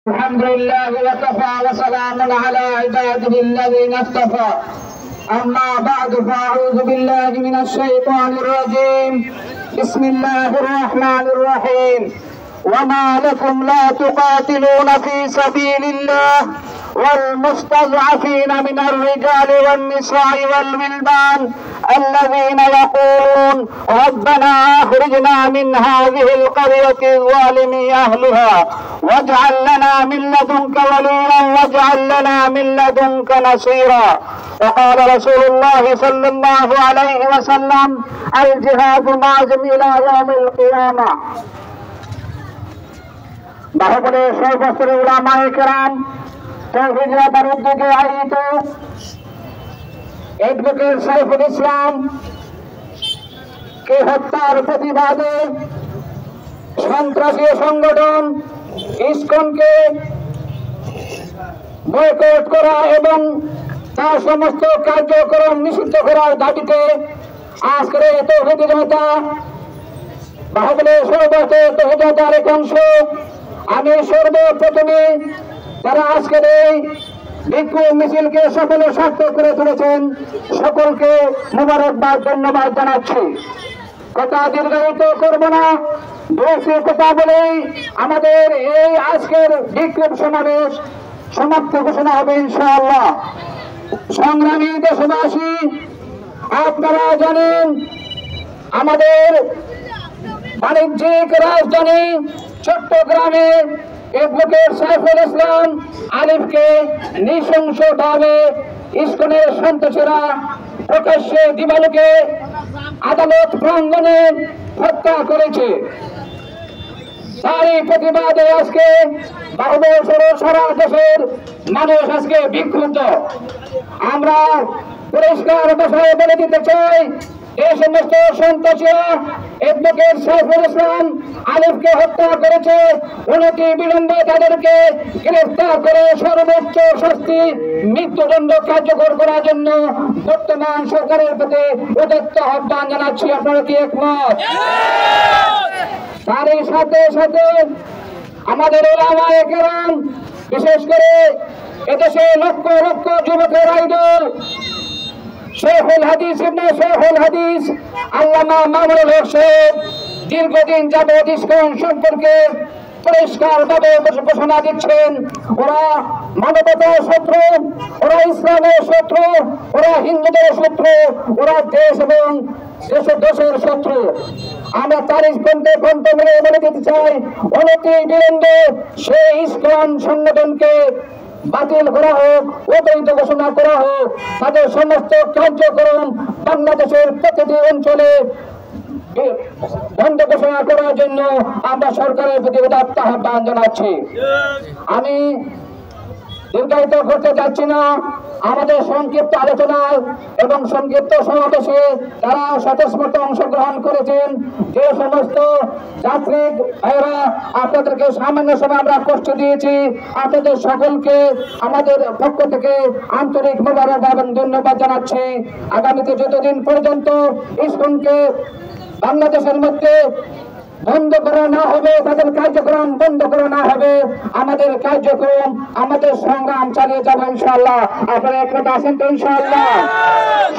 الحمد لله وكفى وسلام على عباده الذين اصطفى أما بعد فأعوذ بالله من الشيطان الرجيم بسم الله الرحمن الرحيم وما لكم لا تقاتلون في سبيل الله والمستضعفين من الرجال والنساء والولدان الذين يقولون ربنا أخرجنا من هذه القرية الظالم أهلها واجعل لنا من لدنك وليا واجعل لنا من لدنك نصيرا. وقال رسول الله صلى الله عليه وسلم الجهاد معزم إلى يوم القيامة. বাহুবলে সর্বস্তরের উলামায়ে কেরাম তাওহীদ রাবার উদ্যোগে আয়োজিত অ্যাডভোকেট সাইফুল ইসলাম কে হত্যার প্রতিবাদে সন্ত্রাসী সংগঠন ইসকনকে বয়কট করা এবং তার সমস্ত কার্যক্রম নিষিদ্ধ করার দাবিতে আজকের তাওহীদ জনতা বাহুবলে সর্বস্তরের তাওহীদ জনতার এক অংশ আমি সর্বপ্রথমে তারা আজকের এই বিক্ষোভ মিছিলকে সফল সার্থক করে তুলেছেন সকলকে মোবারকবাদ ধন্যবাদ জানাচ্ছি। কথা দীর্ঘায়িত করব না, দুটি কথা বলেই আমাদের এই আজকের বিক্ষোভ সমাবেশ সমাপ্ত ঘোষণা হবে ইনশাআল্লাহ। সংগ্রামী দেশবাসী, আপনারা জানেন আমাদের বাণিজ্যিক রাজধানী চট্টগ্রামে অ্যাডভোকেট সাইফুল ইসলাম আলিফকে নৃশংসভাবে ইসকনের সন্ত্রাসীরা প্রকাশ্যে দিবালোকে আদালত প্রাঙ্গণে হত্যা করেছে। তারই প্রতিবাদে আজকে সারা দেশের মানুষ আজকে বিক্ষুব্ধ। আমরা পরিষ্কার ভাষায় বলে দিতে চাই, এই সমস্ত সন্ত্রাসীরা অ্যাডভোকেট সাইফুল ইসলাম আলিফকে হত্যা করেছে, অনতি বিলম্বে তাদেরকে গ্রেফতার করে সর্বোচ্চ শাস্তি মৃত্যুদণ্ড কার্যকর করার জন্য বর্তমান সরকারের প্রতি উদাত্ত আহ্বান জানাচ্ছি। আপনারা কি একমত? তারই সাথে সাথে আমাদের উলামায়ে কেরাম, বিশেষ করে এদেশে লক্ষ লক্ষ যুবকের আইডল শেখুল হাদিস ইবনে শেখুল হাদিস আল্লামা মামুনুল হক সাহেব দীর্ঘদিন যাবত ইসকন সম্পর্কে পরিষ্কার ভাবে ঘোষণা দিচ্ছেন ওরা মানবতার শত্রু, ওরা ইসলামের শত্রু, ওরা হিন্দুদের শত্রু, ওরা দেশ এবং দেশের শত্রু। আমরা তারিখ কণ্ঠে মিলে বলে দিতে চাই, অনতি বিলম্বে সেই ইসকন সংগঠনকে বাতিল করা হোক, অবৈধ ঘোষণা করা হোক, তাদের সমস্ত কার্যক্রম বাংলাদেশের প্রতিটি অঞ্চলে বন্ধ ঘোষণা করার জন্য আমরা সরকারের প্রতি উদাত্ত আহ্বান জানাচ্ছি। আমি দীর্ঘায়িত করতে যাচ্ছি না। আমাদের সংক্ষিপ্ত আলোচনায় এবং সংক্ষিপ্ত সমাবেশে তারা স্বতঃস্ফূর্ত অংশগ্রহণ করেছেন। যে সমস্ত যাত্রীক ভাইরা আপনাদেরকে সামান্য সময় আমরা কষ্ট দিয়েছি, আপনাদের সকলকে আমাদের পক্ষ থেকে আন্তরিক মোবারকবাদ এবং ধন্যবাদ জানাচ্ছি। আগামীতে যতদিন পর্যন্ত ইসকনকে বাংলাদেশের মধ্যে বন্ধ করা না হবে, তাদের কার্যক্রম বন্ধ করা না হবে, আমাদের কার্যক্রম আমাদের সংগ্রাম চালিয়ে যাবো ইনশাআল্লাহ। আপনারা একমত আছেন তো ইনশাআল্লাহ?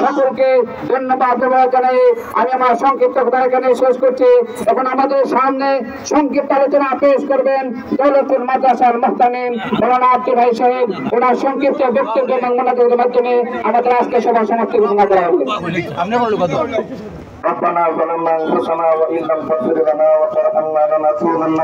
সকলকে ধন্যবাদ জানাই আমি আমার সংক্ষিপ্ত কথা এখানে শেষ করছি। এখন আমাদের সামনে সংক্ষিপ্ত আলোচনা পেশ করবেন দৌলতপুর মাদ্রাসার মুহতামিম মাওলানা আব্দুল ভাই সাহেব। ওনার সংক্ষিপ্ত বক্তব্য এবং মোনাজাতের মাধ্যমে আমাদের আজকে সভা সমাপ্তি ঘোষণা করা হবে। ربنا ظلمنا أنفسنا وإن لم تغفر لنا وترحمنا لنكونن